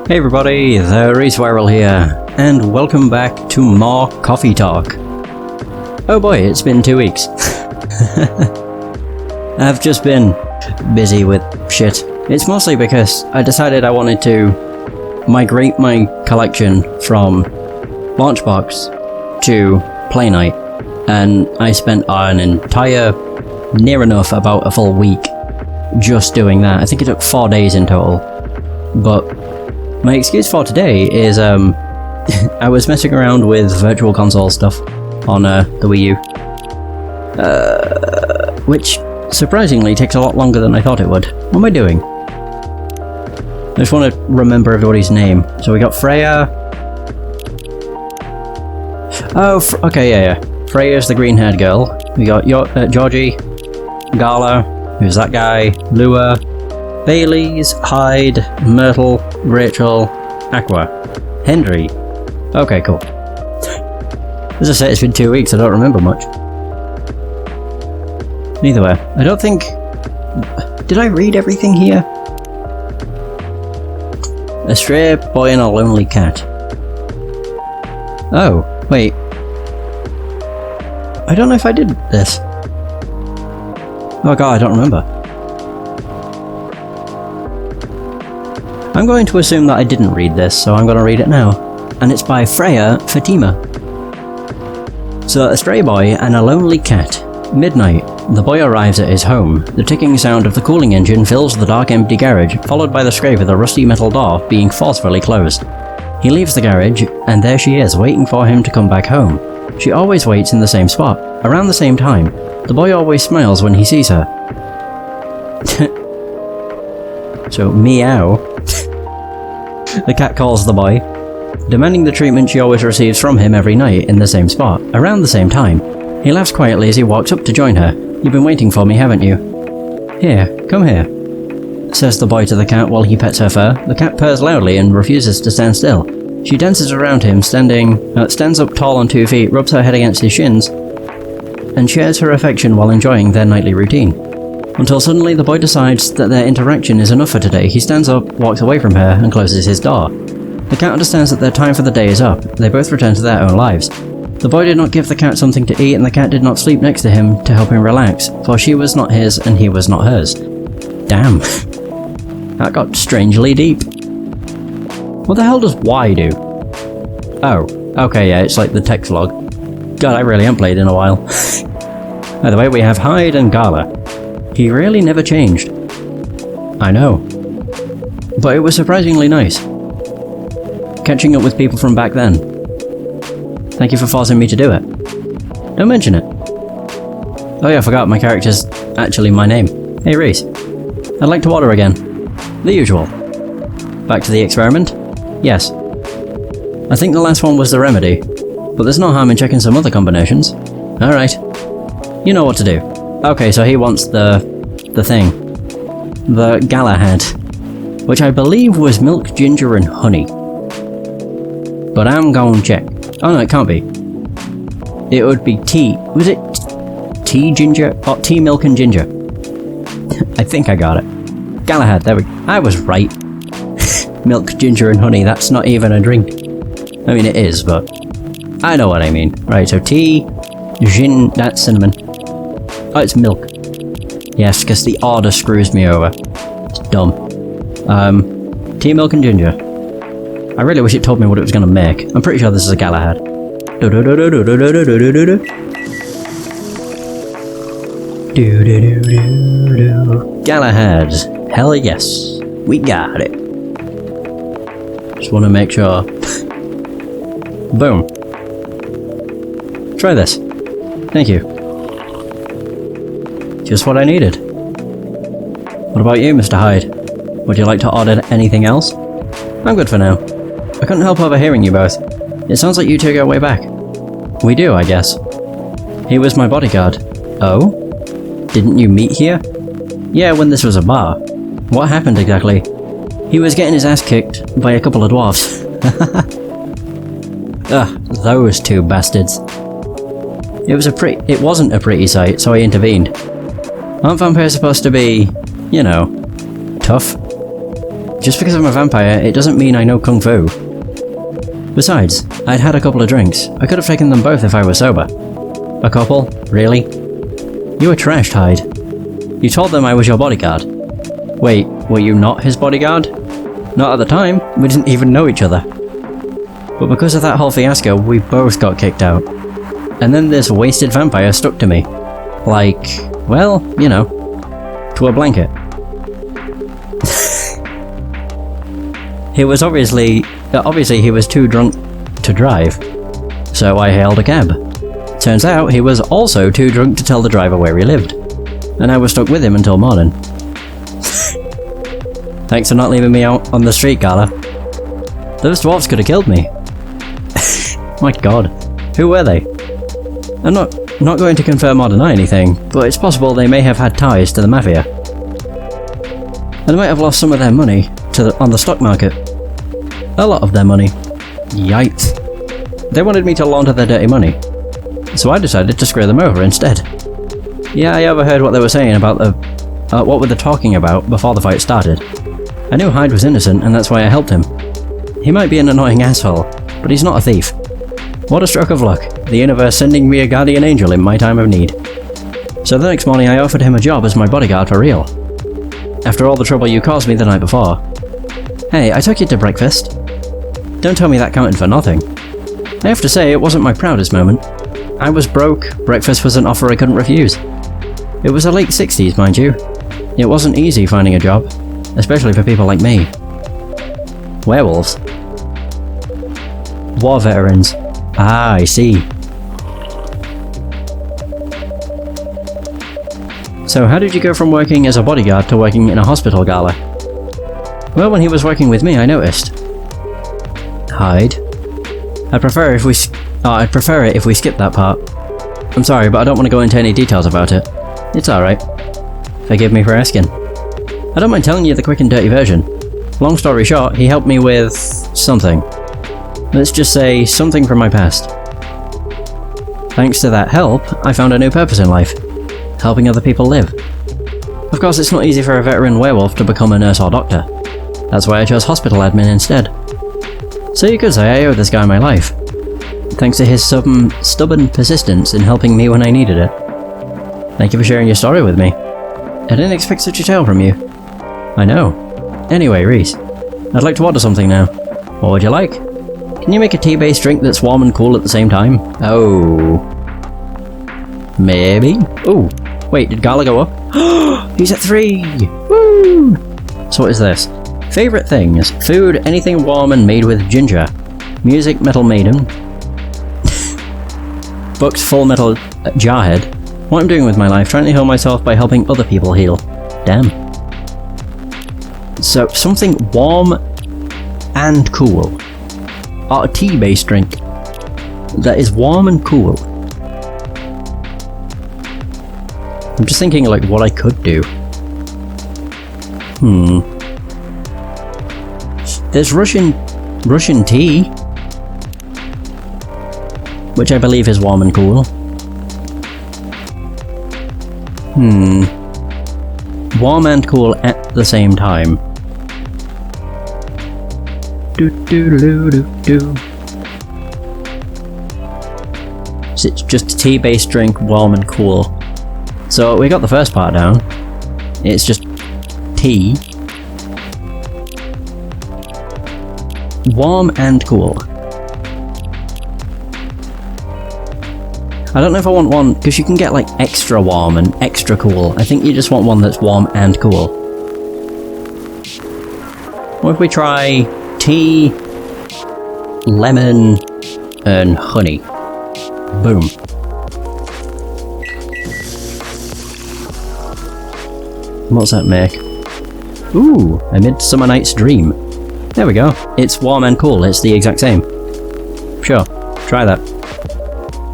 Hey everybody, the Respiral here, and welcome back to more Coffee Talk. Oh boy, it's been 2 weeks. I've just been busy with shit. It's mostly because I decided I wanted to migrate my collection from Launchbox to Play Night, and I spent an entire, near enough about a full week just doing that. I think it took 4 days in total, but my excuse for today is I was messing around with Virtual Console stuff on the Wii U, which surprisingly takes a lot longer than I thought it would. What am I doing? I just want to remember everybody's name. So we got Freya. Oh, okay, yeah. Freya's the green-haired girl. We got Georgie, Gala, who's that guy, Lua, Bailey's, Hyde, Myrtle, Rachel, Aqua, Henry. Okay, cool. As I said, it's been 2 weeks, I don't remember much. Neither way, I don't think... Did I read everything here? A stray boy and a lonely cat. Oh, wait. I don't know if I did this. Oh god, I don't remember. I'm going to assume that I didn't read this, so I'm going to read it now. And it's by Freya Fatima. So, a stray boy and a lonely cat. Midnight. The boy arrives at his home. The ticking sound of the cooling engine fills the dark, empty garage, followed by the scrape of the rusty metal door being forcefully closed. He leaves the garage, and there she is, waiting for him to come back home. She always waits in the same spot, around the same time. The boy always smiles when he sees her. So, meow. The cat calls the boy, demanding the treatment she always receives from him every night in the same spot, around the same time. He laughs quietly as he walks up to join her. You've been waiting for me, haven't you? Here, come here, says the boy to the cat while he pets her fur. The cat purrs loudly and refuses to stand still. She dances around him, stands up tall on 2 feet, rubs her head against his shins, and shares her affection while enjoying their nightly routine. Until suddenly the boy decides that their interaction is enough for today. He stands up, walks away from her, and closes his door. The cat understands that their time for the day is up. They both return to their own lives. The boy did not give the cat something to eat, and the cat did not sleep next to him to help him relax, for she was not his and he was not hers. Damn. That got strangely deep. What the hell does Y do? Oh, okay, yeah, it's like the text log. God, I really haven't played in a while. By the way, we have Hyde and Gala. He really never changed. I know. But it was surprisingly nice. Catching up with people from back then. Thank you for forcing me to do it. Don't mention it. Oh yeah, I forgot my character's actually my name. Hey Reese. I'd like to order again. The usual. Back to the experiment? Yes. I think the last one was the remedy, but there's no harm in checking some other combinations. Alright. You know what to do. Okay, so he wants the thing. The Galahad. Which I believe was milk, ginger and honey. But I'm going to check. Oh no, it can't be. It would be tea. Was it tea, ginger? Or tea, milk and ginger? I think I got it. Galahad, there we go. I was right. Milk, ginger and honey, that's not even a drink. I mean, it is, but I know what I mean. Right, so tea, gin, that's cinnamon. Oh, it's milk. Yes, because the order screws me over. It's dumb. Tea, milk and ginger. I really wish it told me what it was going to make. I'm pretty sure this is a Galahad. Galahad. Hell yes. We got it. Just want to make sure. Boom. Try this. Thank you. Just what I needed. What about you, Mr. Hyde? Would you like to order anything else? I'm good for now. I couldn't help overhearing you both. It sounds like you two go way back. We do, I guess. He was my bodyguard. Oh? Didn't you meet here? Yeah, when this was a bar. What happened exactly? He was getting his ass kicked by a couple of dwarfs. Ugh, those two bastards. It wasn't a pretty sight, so I intervened. Aren't vampires supposed to be, you know, tough? Just because I'm a vampire, it doesn't mean I know Kung Fu. Besides, I'd had a couple of drinks. I could have taken them both if I was sober. A couple? Really? You were trashed, Hyde. You told them I was your bodyguard. Wait, were you not his bodyguard? Not at the time, we didn't even know each other. But because of that whole fiasco, we both got kicked out. And then this wasted vampire stuck to me. Like, well, you know, to a blanket. He was obviously he was too drunk to drive, so I hailed a cab. Turns out he was also too drunk to tell the driver where he lived, and I was stuck with him until morning. Thanks for not leaving me out on the street, Gala. Those dwarves could have killed me. My god, who were they? I'm not going to confirm or deny anything, but it's possible they may have had ties to the mafia. And they might have lost some of their money on the stock market. A lot of their money. Yikes. They wanted me to launder their dirty money, so I decided to screw them over instead. Yeah, I overheard what they were saying about what were they talking about before the fight started. I knew Hyde was innocent, and that's why I helped him. He might be an annoying asshole, but he's not a thief. What a stroke of luck, the universe sending me a guardian angel in my time of need. So the next morning I offered him a job as my bodyguard for real. After all the trouble you caused me the night before. Hey, I took you to breakfast. Don't tell me that counted for nothing. I have to say, it wasn't my proudest moment. I was broke, breakfast was an offer I couldn't refuse. It was the late 60s, mind you. It wasn't easy finding a job, especially for people like me. Werewolves. War veterans. Ah, I see. So how did you go from working as a bodyguard to working in a hospital, Gala? Well, when he was working with me, I noticed. Hyde. I'd prefer it if we skip that part. I'm sorry, but I don't want to go into any details about it. It's alright. Forgive me for asking. I don't mind telling you the quick and dirty version. Long story short, he helped me with something. Let's just say something from my past. Thanks to that help, I found a new purpose in life. Helping other people live. Of course, it's not easy for a veteran werewolf to become a nurse or doctor. That's why I chose hospital admin instead. So you could say I owe this guy my life. Thanks to his stubborn persistence in helping me when I needed it. Thank you for sharing your story with me. I didn't expect such a tale from you. I know. Anyway, Reese, I'd like to order something now. What would you like? Can you make a tea-based drink that's warm and cool at the same time? Oh. Maybe? Ooh. Wait, did Gala go up? He's at 3! Woo! So what is this? Favourite things. Food, anything warm and made with ginger. Music, Metal Maiden. Books, Full Metal Jarhead. What I'm doing with my life, trying to heal myself by helping other people heal. Damn. So, something warm and cool. Or a tea-based drink that is warm and cool. I'm just thinking like what I could do. There's Russian tea, which I believe is warm and cool. Warm and cool at the same time. So it's just a tea-based drink, warm and cool. So we got the first part down. It's just tea. Warm and cool. I don't know if I want one, because you can get like extra warm and extra cool. I think you just want one that's warm and cool. What if we try tea, lemon, and honey? Boom. What's that make? Ooh, A Midsummer Night's Dream. There we go. It's warm and cool. It's the exact same. Sure, try that.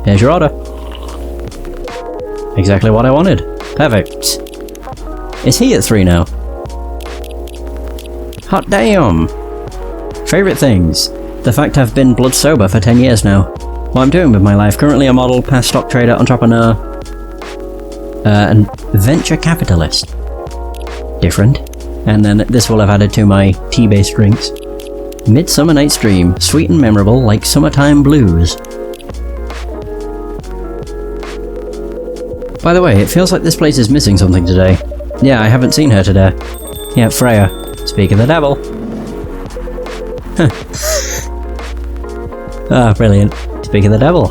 Here's your order. Exactly what I wanted. Perfect. Is he at 3 now? Hot damn! Favourite things. The fact I've been blood sober for 10 years now. What I'm doing with my life. Currently a model, past stock trader, entrepreneur, and venture capitalist. Different. And then this will have added to my tea-based drinks. Midsummer Night's Dream, sweet and memorable like summertime blues. By the way, it feels like this place is missing something today. Yeah, I haven't seen her today. Yeah, Freya. Speak of the devil. Ah, brilliant. Speak of the devil.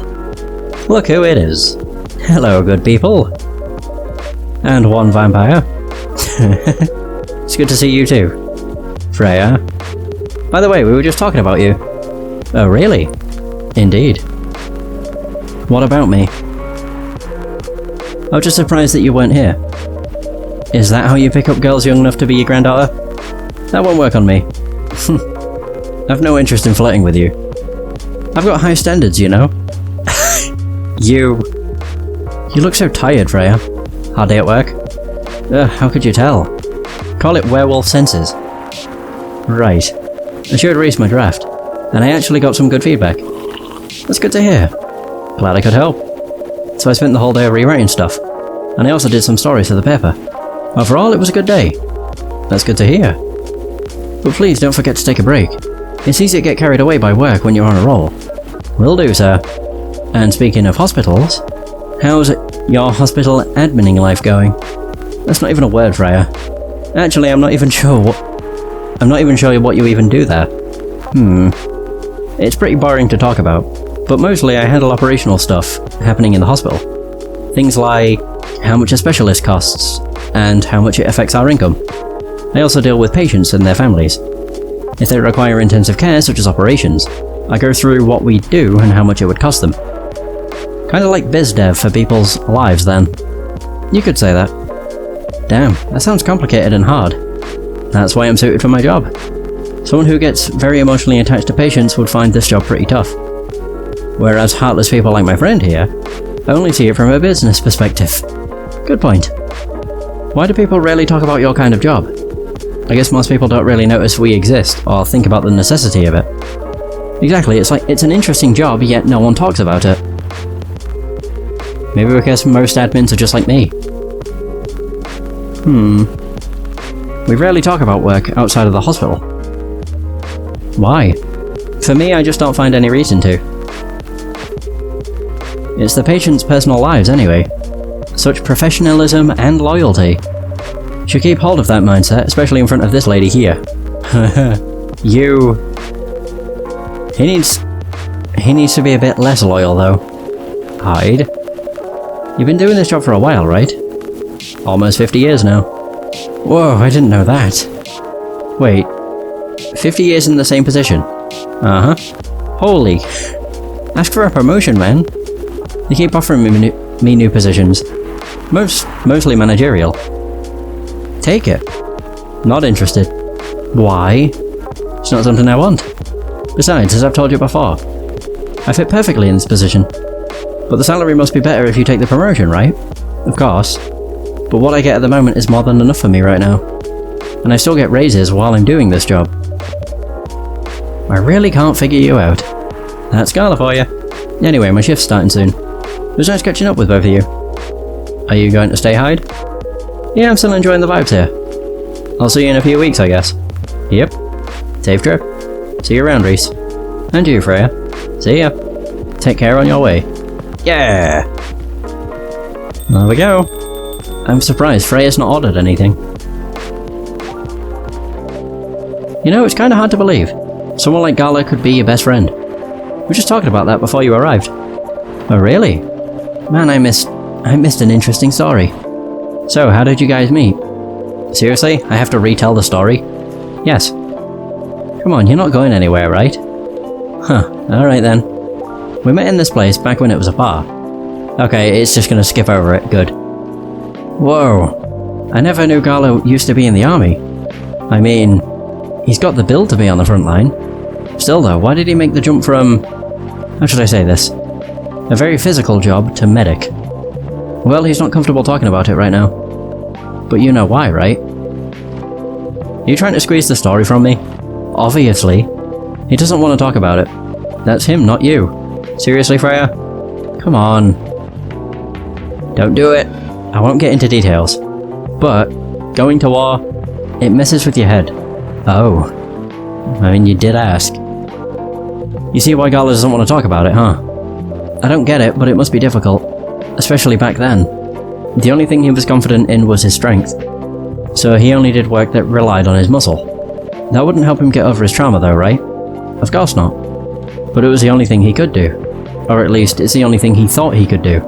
Look who it is. Hello, good people. And one vampire. It's good to see you too, Freya. By the way, we were just talking about you. Oh, really? Indeed. What about me? I was just surprised that you weren't here. Is that how you pick up girls young enough to be your granddaughter? That won't work on me. I've no interest in flirting with you. I've got high standards, you know. You look so tired, Freya. Hard day at work? How could you tell? Call it werewolf senses. Right. I should raise my draft, and I actually got some good feedback. That's good to hear. Glad I could help. So I spent the whole day rewriting stuff, and I also did some stories for the paper. Overall, it was a good day. That's good to hear. But please don't forget to take a break. It's easy to get carried away by work when you're on a roll. Will do, sir. And speaking of hospitals, how's your hospital adminning life going? That's not even a word, Freya. Actually, I'm not even sure what you even do there. It's pretty boring to talk about, but mostly I handle operational stuff happening in the hospital. Things like how much a specialist costs, and how much it affects our income. I also deal with patients and their families. If they require intensive care, such as operations, I go through what we do and how much it would cost them. Kinda like biz dev for people's lives then. You could say that. Damn, that sounds complicated and hard. That's why I'm suited for my job. Someone who gets very emotionally attached to patients would find this job pretty tough. Whereas heartless people like my friend here only see it from a business perspective. Good point. Why do people rarely talk about your kind of job? I guess most people don't really notice we exist or think about the necessity of it. Exactly, it's like it's an interesting job, yet no one talks about it. Maybe because most admins are just like me. We rarely talk about work outside of the hospital. Why? For me, I just don't find any reason to. It's the patients' personal lives anyway. Such professionalism and loyalty. Should keep hold of that mindset, especially in front of this lady here. He needs to be a bit less loyal though. Hide. You've been doing this job for a while, right? Almost 50 years now. Whoa, I didn't know that. Wait, 50 years in the same position? Uh-huh. Holy. Ask for a promotion, man. They keep offering me new positions. Mostly managerial. Take it. Not interested. Why? It's not something I want. Besides, as I've told you before, I fit perfectly in this position. But the salary must be better if you take the promotion, right? Of course. But what I get at the moment is more than enough for me right now. And I still get raises while I'm doing this job. I really can't figure you out. That's Scarlet for you. Anyway, my shift's starting soon. It was nice catching up with both of you. Are you going to stay hide? Yeah, I'm still enjoying the vibes here. I'll see you in a few weeks, I guess. Yep. Safe trip. See you around, Reese. And you, Freya. See ya. Take care on your way. Yeah! There we go. I'm surprised Freya's not ordered anything. You know, it's kinda hard to believe. Someone like Gala could be your best friend. We were just talking about that before you arrived. Oh really? Man, I missed an interesting story. So, how did you guys meet? Seriously? I have to retell the story? Yes. Come on, you're not going anywhere, right? Huh, alright then. We met in this place back when it was a bar. Okay, it's just gonna skip over it, good. Whoa. I never knew Garlo used to be in the army. I mean, he's got the build to be on the front line. Still though, why did he make the jump from... how should I say this? A very physical job to medic. Well, he's not comfortable talking about it right now. But you know why, right? Are you trying to squeeze the story from me? Obviously. He doesn't want to talk about it. That's him, not you. Seriously, Freya? Come on. Don't do it. I won't get into details. But, going to war, It messes with your head. Oh. I mean, you did ask. You see why Gala doesn't want to talk about it, huh? I don't get it, but it must be difficult. Especially back then. The only thing he was confident in was his strength. So he only did work that relied on his muscle. That wouldn't help him get over his trauma though, right? Of course not. But it was the only thing he could do. Or at least, it's the only thing he thought he could do.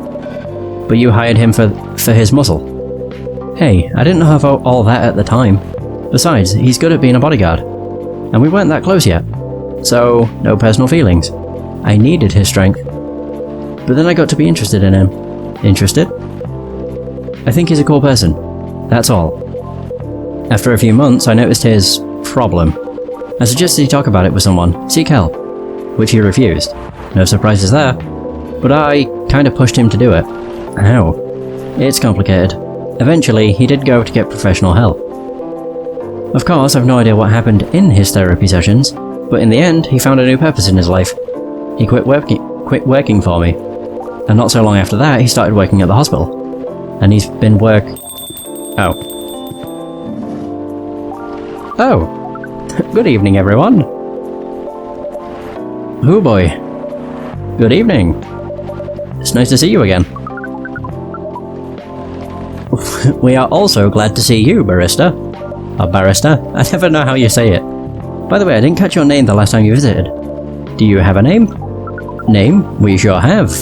But you hired him for his muscle. Hey, I didn't know about all that at the time. Besides, he's good at being a bodyguard. And we weren't that close yet. So, no personal feelings. I needed his strength. But then I got to be interested in him. Interested? I think he's a cool person. That's all. After a few months, I noticed his problem. I suggested he talk about it with someone, seek help, which he refused. No surprises there. But I kind of pushed him to do it. How? It's complicated. Eventually, he did go to get professional help. Of course, I've no idea what happened in his therapy sessions, but in the end, he found a new purpose in his life. He quit working for me. And not so long after that, he started working at the hospital. And he's been Oh. Good evening, everyone. Oh boy. Good evening. It's nice to see you again. We are also glad to see you, barista. Or barrister? I never know how you say it. By the way, I didn't catch your name the last time you visited. Do you have a name? Name? We sure have.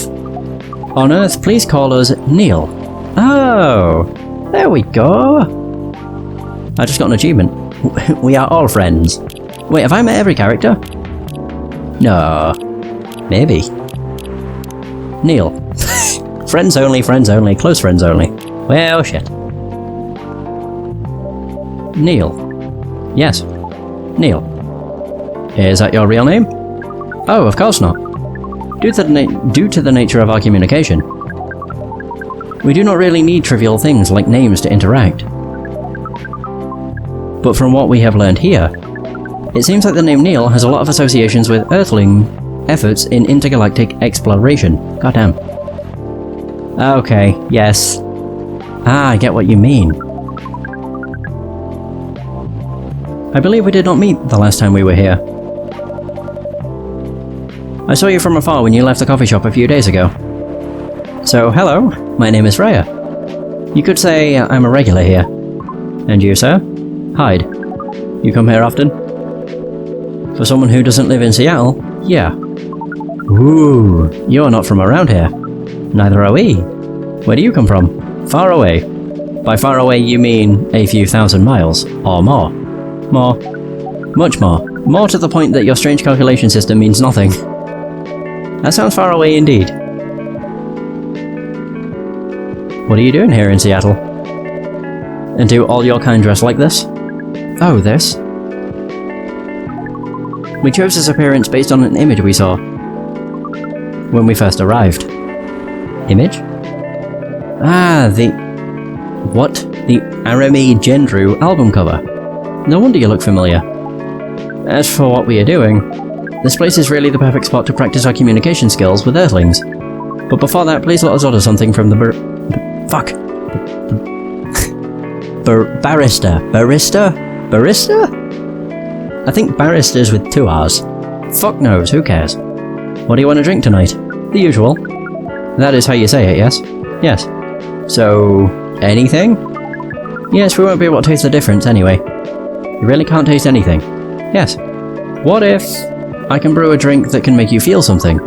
On Earth, please call us Neil. Oh, there we go. I just got an achievement. We are all friends. Wait, have I met every character? No. Maybe. Neil. Friends only, close friends only. Well, shit. Neil. Yes. Neil. Is that your real name? Oh, of course not. Due to the nature of our communication, we do not really need trivial things like names to interact. But from what we have learned here, it seems like the name Neil has a lot of associations with Earthling efforts in intergalactic exploration. Goddamn. Okay, yes. Ah, I get what you mean. I believe we did not meet the last time we were here. I saw you from afar when you left the coffee shop a few days ago. So, hello, my name is Raya. You could say I'm a regular here. And you, sir? Hyde. You come here often? For someone who doesn't live in Seattle, yeah. Ooh, you're not from around here. Neither are we. Where do you come from? Far away. By far away you mean a few thousand miles, or more. More. Much more. More to the point that your strange calculation system means nothing. That sounds far away indeed. What are you doing here in Seattle? And do all your kind dress like this? Oh, this? We chose this appearance based on an image we saw when we first arrived. Image? Ah, what? The Arami Gendru album cover. No wonder you look familiar. As for what we are doing, this place is really the perfect spot to practice our communication skills with Earthlings. But before that, please let us order something from the barista. Barista? I think baristas with 2 R's. Fuck knows, who cares? What do you want to drink tonight? The usual. That is how you say it, yes? Yes. So, anything? Yes, we won't be able to taste the difference anyway. You really can't taste anything. Yes. What if I can brew a drink that can make you feel something?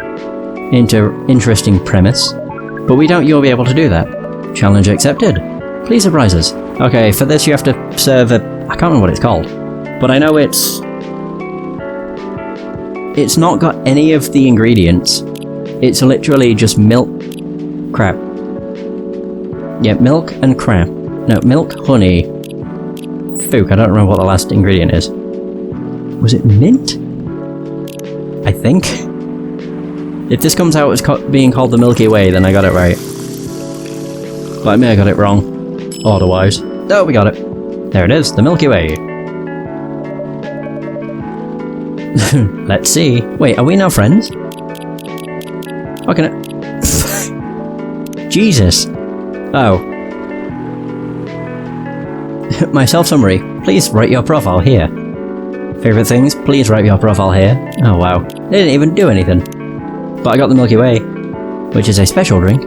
Interesting premise. But we doubt you'll be able to do that. Challenge accepted. Please surprise us. Okay, for this you have to serve a... I can't remember what it's called. But I know it's not got any of the ingredients. It's literally just milk... crap. Yeah, milk and crap. No, milk, honey... Fook, I don't remember what the last ingredient is. Was it mint? I think? If this comes out as being called the Milky Way, then I got it right. But I may have got it wrong. Otherwise. Oh, we got it. There it is, the Milky Way. Let's see. Wait, are we now friends? How can it... Jesus. Oh. My self-summary. Please write your profile here. Favorite things? Please write your profile here. Oh wow. They didn't even do anything. But I got the Milky Way, which is a special drink.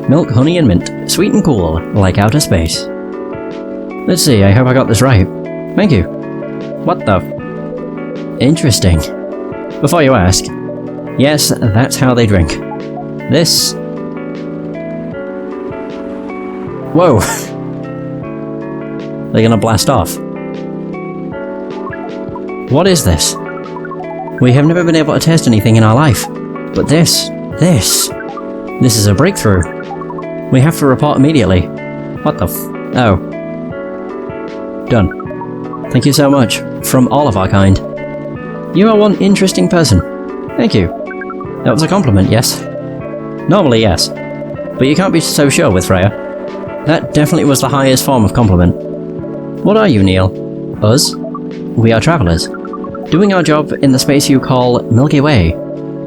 Milk, honey and mint. Sweet and cool, like outer space. Let's see, I hope I got this right. Thank you. What the Interesting. Before you ask, yes, that's how they drink. This... Whoa! They're gonna blast off. What is this? We have never been able to test anything in our life. But this is a breakthrough. We have to report immediately. What the Oh. Done. Thank you so much. From all of our kind. You are one interesting person. Thank you. That was a compliment, yes? Normally, yes. But you can't be so sure with Freya. That definitely was the highest form of compliment. What are you, Neil? Us? We are travelers. Doing our job in the space you call Milky Way.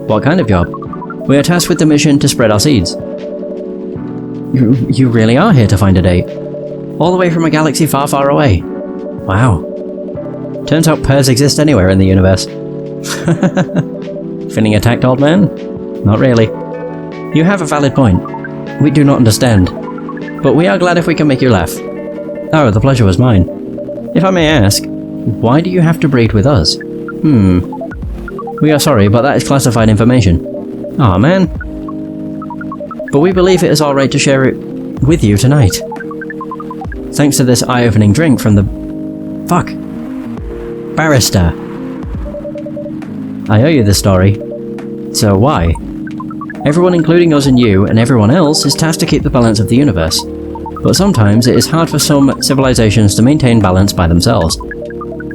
What kind of job? We are tasked with the mission to spread our seeds. You really are here to find a date? All the way from a galaxy far, far away. Wow. Turns out pairs exist anywhere in the universe. Feeling attacked, old man? Not really. You have a valid point. We do not understand. But we are glad if we can make you laugh. Oh, the pleasure was mine. If I may ask, why do you have to breed with us? We are sorry, but that is classified information. Aw, man. But we believe it is our right to share it with you tonight. Thanks to this eye-opening drink from the... Fuck. Barrister. I owe you this story. So why? Everyone including us and you, and everyone else, is tasked to keep the balance of the universe. But sometimes it is hard for some civilizations to maintain balance by themselves.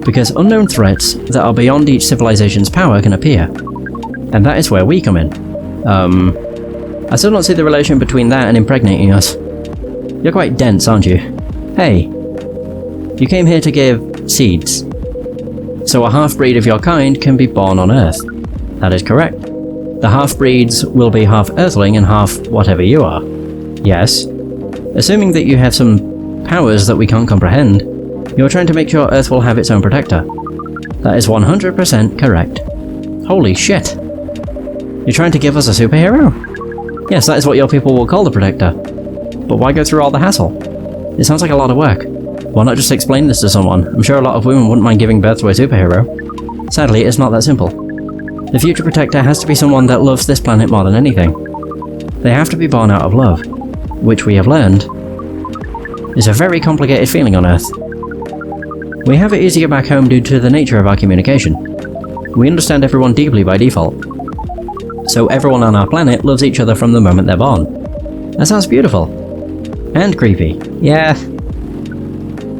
Because unknown threats that are beyond each civilization's power can appear. And that is where we come in. I still don't see the relation between that and impregnating us. You're quite dense, aren't you? Hey. You came here to give seeds. So a half-breed of your kind can be born on Earth. That is correct. The half-breeds will be half Earthling and half whatever you are. Yes. Assuming that you have some powers that we can't comprehend, you're trying to make sure Earth will have its own protector. That is 100% correct. Holy shit. You're trying to give us a superhero? Yes, that is what your people will call the protector. But why go through all the hassle? It sounds like a lot of work. Why not just explain this to someone? I'm sure a lot of women wouldn't mind giving birth to a superhero. Sadly, it's not that simple. The future protector has to be someone that loves this planet more than anything. They have to be born out of love, which we have learned is a very complicated feeling on Earth. We have it easier back home due to the nature of our communication. We understand everyone deeply by default. So everyone on our planet loves each other from the moment they're born. That sounds beautiful. And creepy. Yeah.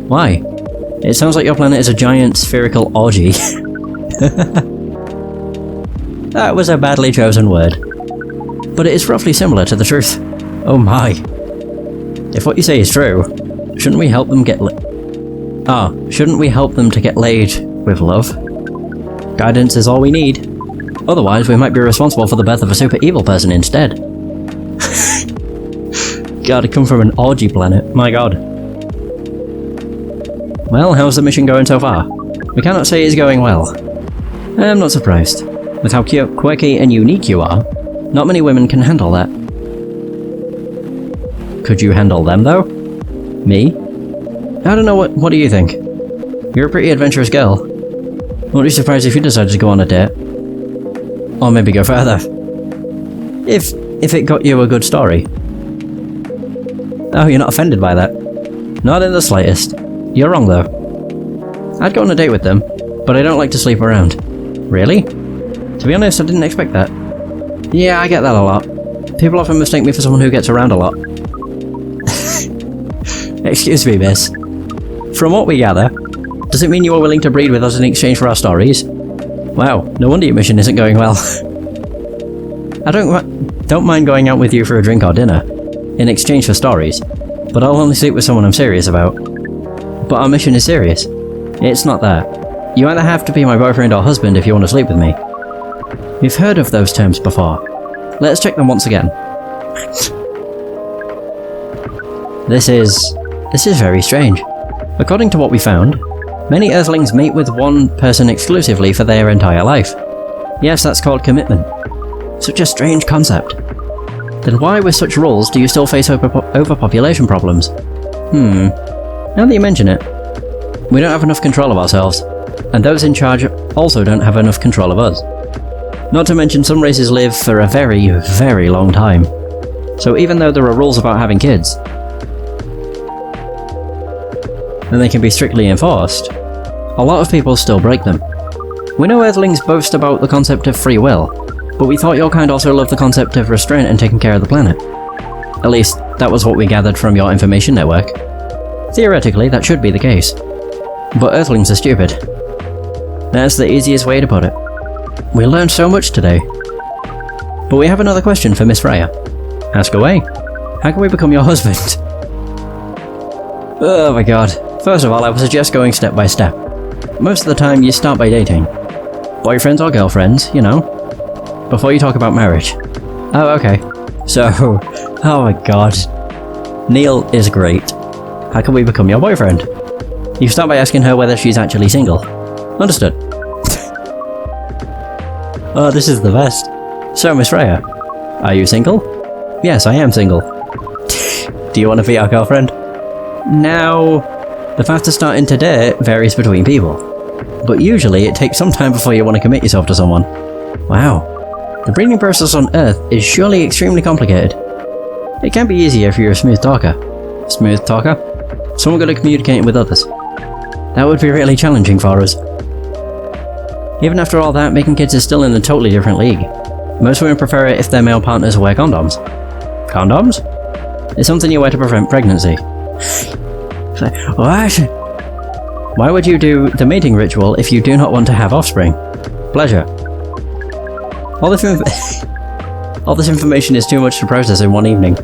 Why? It sounds like your planet is a giant spherical orgy. That was a badly chosen word. But it is roughly similar to the truth. Oh my. If what you say is true, shouldn't we help them get shouldn't we help them to get laid with love? Guidance is all we need. Otherwise, we might be responsible for the birth of a super evil person instead. Gotta come from an orgy planet, my god. Well, how's the mission going so far? We cannot say it's going well. I'm not surprised. With how cute, quirky and unique you are, not many women can handle that. Could you handle them though? Me? I don't know, what do you think? You're a pretty adventurous girl. Won't be surprised if you decided to go on a date. Or maybe go further. If it got you a good story. Oh, you're not offended by that? Not in the slightest. You're wrong though. I'd go on a date with them, but I don't like to sleep around. Really? To be honest, I didn't expect that. Yeah, I get that a lot. People often mistake me for someone who gets around a lot. Excuse me, miss. From what we gather, does it mean you are willing to breed with us in exchange for our stories? Wow, no wonder your mission isn't going well. I don't mind going out with you for a drink or dinner, in exchange for stories, but I'll only sleep with someone I'm serious about. But our mission is serious. It's not that. You either have to be my boyfriend or husband if you want to sleep with me. We've heard of those terms before. Let's check them once again. This is very strange. According to what we found, many Earthlings mate with one person exclusively for their entire life. Yes, that's called commitment. Such a strange concept. Then why, with such rules, do you still face overpopulation problems? Now that you mention it, we don't have enough control of ourselves, and those in charge also don't have enough control of us. Not to mention some races live for a very, very long time. So even though there are rules about having kids, and they can be strictly enforced, a lot of people still break them. We know Earthlings boast about the concept of free will, but we thought your kind also loved the concept of restraint and taking care of the planet. At least, that was what we gathered from your information network. Theoretically, that should be the case. But Earthlings are stupid. That's the easiest way to put it. We learned so much today. But we have another question for Miss Freya. Ask away. How can we become your husband? Oh my god. First of all, I would suggest going step by step. Most of the time, you start by dating. Boyfriends or girlfriends, you know, before you talk about marriage. Oh, okay. So, oh my god. Neil is great. How can we become your boyfriend? You start by asking her whether she's actually single. Understood. Oh, this is the best. So, Miss Freya, are you single? Yes, I am single. Do you want to be our girlfriend? Now, the path to starting to date varies between people, but usually it takes some time before you want to commit yourself to someone. Wow. The breeding process on Earth is surely extremely complicated. It can be easier if you're a smooth talker. Smooth talker? Someone good at communicating with others. That would be really challenging for us. Even after all that, making kids is still in a totally different league. Most women prefer it if their male partners wear condoms. Condoms? It's something you wear to prevent pregnancy. What? Why would you do the mating ritual if you do not want to have offspring? Pleasure. All this information is too much to process in one evening.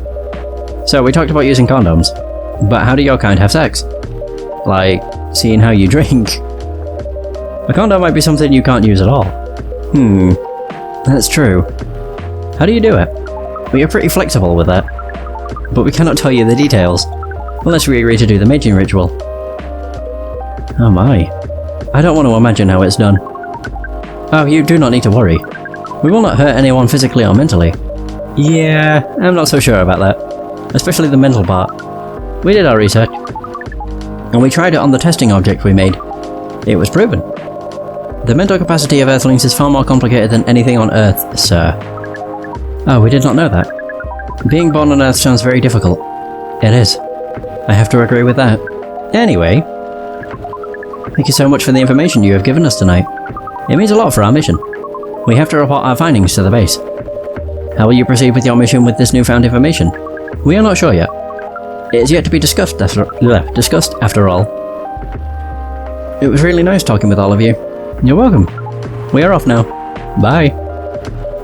So we talked about using condoms, but how do your kind have sex? Like, seeing how you drink. A condom might be something you can't use at all. That's true. How do you do it? We are pretty flexible with that, but we cannot tell you the details, unless we agree to do the mating ritual. Oh my. I don't want to imagine how it's done. Oh, you do not need to worry. We will not hurt anyone physically or mentally. Yeah, I'm not so sure about that. Especially the mental part. We did our research, and we tried it on the testing object we made. It was proven. The mental capacity of Earthlings is far more complicated than anything on Earth, sir. Oh, we did not know that. Being born on Earth sounds very difficult. It is. I have to agree with that. Anyway, thank you so much for the information you have given us tonight. It means a lot for our mission. We have to report our findings to the base. How will you proceed with your mission with this newfound information? We are not sure yet. It is yet to be discussed after all. It was really nice talking with all of you. You're welcome. We are off now. Bye.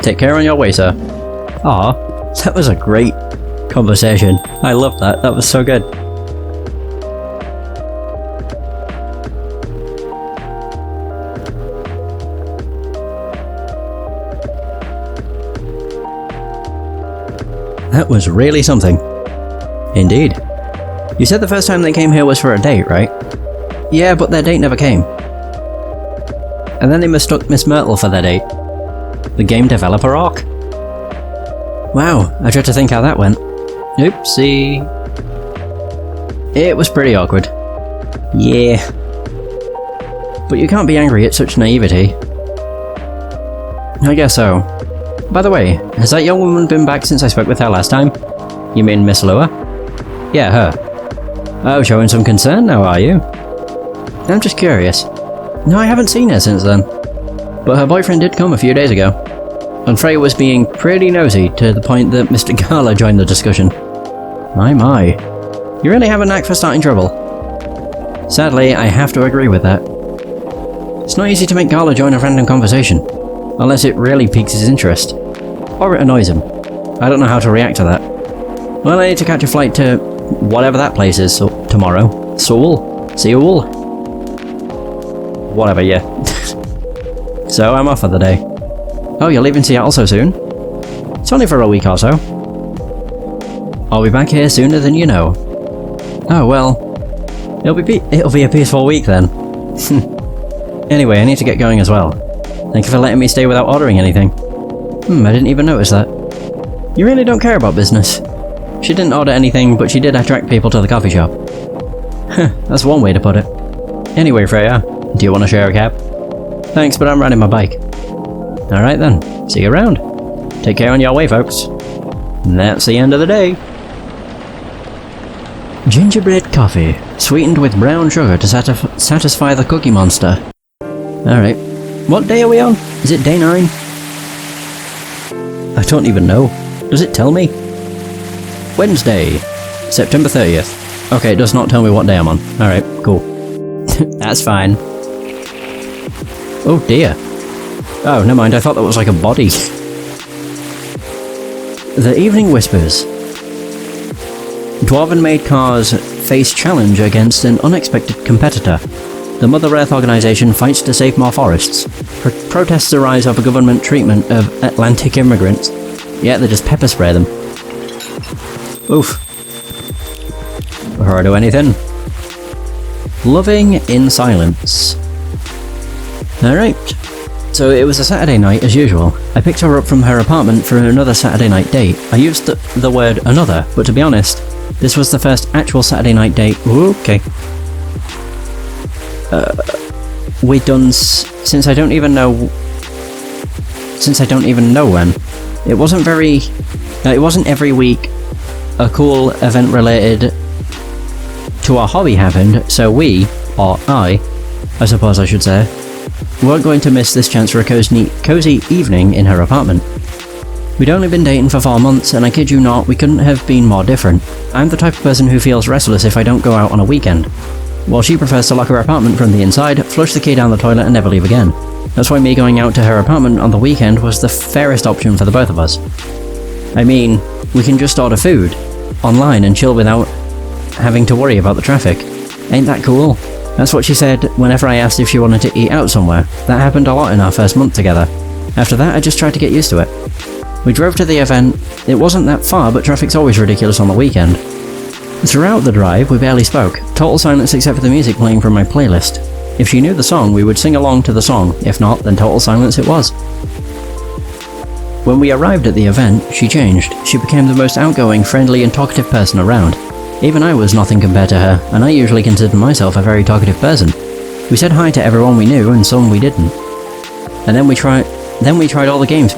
Take care on your way, sir. Aw, that was a great conversation. I love that. That was so good. That was really something. Indeed. You said the first time they came here was for a date, right? Yeah, but their date never came. And then they mistook Miss Myrtle for their date. The game developer arc. Wow, I dread to think how that went. Oopsie. It was pretty awkward. Yeah. But you can't be angry at such naivety. I guess so. By the way, has that young woman been back since I spoke with her last time? You mean Miss Lua? Yeah, her. Oh, showing some concern now, are you? I'm just curious. No, I haven't seen her since then. But her boyfriend did come a few days ago. And Freya was being pretty nosy to the point that Mr. Gala joined the discussion. My. You really have a knack for starting trouble. Sadly, I have to agree with that. It's not easy to make Gala join a random conversation, unless it really piques his interest. Or it annoys him. I don't know how to react to that. Well, I need to catch a flight to whatever that place is tomorrow. Seoul? Whatever, yeah. So I'm off for the day. Oh, you're leaving Seattle so soon? It's only for a week or so. I'll be back here sooner than you know. Oh well, It'll be a peaceful week then. Anyway, I need to get going as well. Thank you for letting me stay without ordering anything. I didn't even notice that. You really don't care about business. She didn't order anything, but she did attract people to the coffee shop. That's one way to put it. Anyway, Freya, do you want to share a cab? Thanks, but I'm riding my bike. Alright then, see you around. Take care on your way, folks. And that's the end of the day. Gingerbread coffee, sweetened with brown sugar to satisfy the cookie monster. Alright, what day are we on? Is it day 9? I don't even know. Does it tell me? Wednesday, September 30th. Okay, it does not tell me what day I'm on. Alright, cool. That's fine. Oh dear. Oh, never mind, I thought that was like a body. The Evening Whispers. Dwarven made cars face challenge against an unexpected competitor. The Mother Earth organization fights to save more forests. Protests arise over government treatment of Atlantic immigrants. Yeah, they just pepper spray them. Oof. Before I do anything. Loving in silence. Alright. So it was a Saturday night as usual. I picked her up from her apartment for another Saturday night date. I used the word another, but to be honest, this was the first actual Saturday night date. Ooh, okay. We'd done since I don't even know when. It wasn't every week a cool event related to our hobby happened, so we, or I suppose I should say, weren't going to miss this chance for a cozy evening in her apartment. We'd only been dating for 4 months, and I kid you not, we couldn't have been more different. I'm the type of person who feels restless if I don't go out on a weekend, while she prefers to lock her apartment from the inside, flush the key down the toilet and never leave again. That's why me going out to her apartment on the weekend was the fairest option for the both of us. I mean, we can just order food online and chill without having to worry about the traffic. Ain't that cool? That's what she said whenever I asked if she wanted to eat out somewhere. That happened a lot in our first month together. After that, I just tried to get used to it. We drove to the event. It wasn't that far, but traffic's always ridiculous on the weekend. Throughout the drive, we barely spoke. Total silence except for the music playing from my playlist. If she knew the song, we would sing along to the song. If not, then total silence it was. When we arrived at the event, she changed. She became the most outgoing, friendly and talkative person around. Even I was nothing compared to her, and I usually consider myself a very talkative person. We said hi to everyone we knew and some we didn't. And then we tried all the games